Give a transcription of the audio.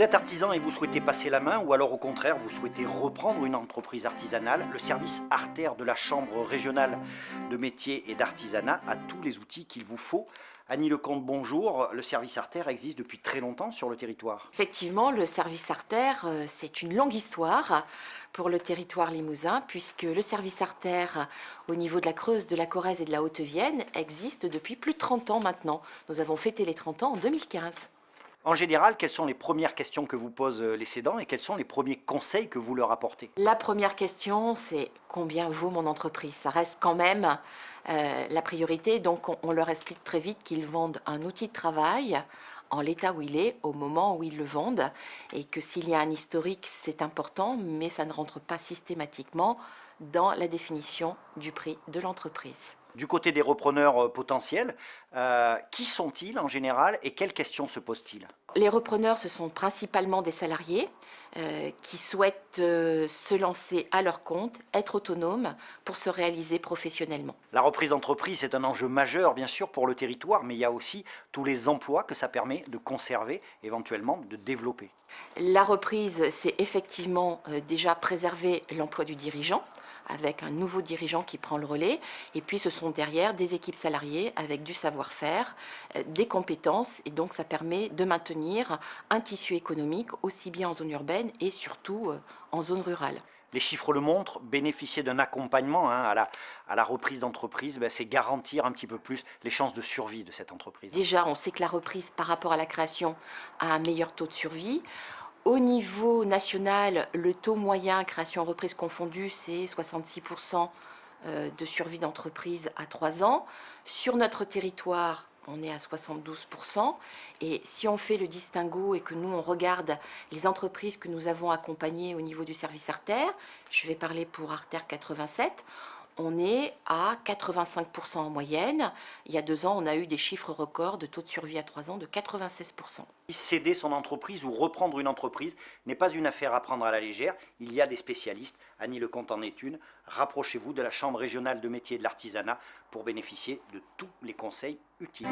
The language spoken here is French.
Vous êtes artisan et vous souhaitez passer la main, ou alors au contraire vous souhaitez reprendre une entreprise artisanale, le service Artère de la Chambre régionale de métiers et d'artisanat a tous les outils qu'il vous faut. Annie Lecomte, bonjour. Le service Artère existe depuis très longtemps sur le territoire. Effectivement, le service Artère, c'est une longue histoire pour le territoire limousin, puisque le service Artère, au niveau de la Creuse, de la Corrèze et de la Haute-Vienne, existe depuis plus de 30 ans maintenant. Nous avons fêté les 30 ans en 2015. En général, quelles sont les premières questions que vous posent les cédants et quels sont les premiers conseils que vous leur apportez? La première question, c'est combien vaut mon entreprise? Ça reste quand même la priorité. Donc, on leur explique très vite qu'ils vendent un outil de travail en l'état où il est, au moment où ils le vendent, et que s'il y a un historique, c'est important, mais ça ne rentre pas systématiquement dans la définition du prix de l'entreprise. Du côté des repreneurs potentiels, qui sont-ils en général et quelles questions se posent-ils? Les repreneurs, ce sont principalement des salariés qui souhaitent se lancer à leur compte, être autonomes pour se réaliser professionnellement. La reprise d'entreprise est un enjeu majeur, bien sûr, pour le territoire, mais il y a aussi tous les emplois que ça permet de conserver, éventuellement de développer. La reprise, c'est effectivement déjà préserver l'emploi du dirigeant, avec un nouveau dirigeant qui prend le relais. Et puis, ce sont derrière des équipes salariées avec du savoir-faire, des compétences. Et donc, ça permet de maintenir un tissu économique aussi bien en zone urbaine et surtout en zone rurale. Les chiffres le montrent, bénéficier d'un accompagnement à la reprise d'entreprise, c'est garantir un petit peu plus les chances de survie de cette entreprise. Déjà, on sait que la reprise par rapport à la création a un meilleur taux de survie. Au niveau national, le taux moyen création-reprise confondue, c'est 66% de survie d'entreprise à 3 ans. Sur notre territoire, on est à 72%. Et si on fait le distinguo et que nous, on regarde les entreprises que nous avons accompagnées au niveau du service Artère, je vais parler pour Artère 87, on est à 85% en moyenne. Il y a 2 ans, on a eu des chiffres records de taux de survie à 3 ans de 96%. Céder son entreprise ou reprendre une entreprise n'est pas une affaire à prendre à la légère. Il y a des spécialistes. Annie Lecomte en est une. Rapprochez-vous de la Chambre régionale de métiers et de l'artisanat pour bénéficier de tous les conseils utiles.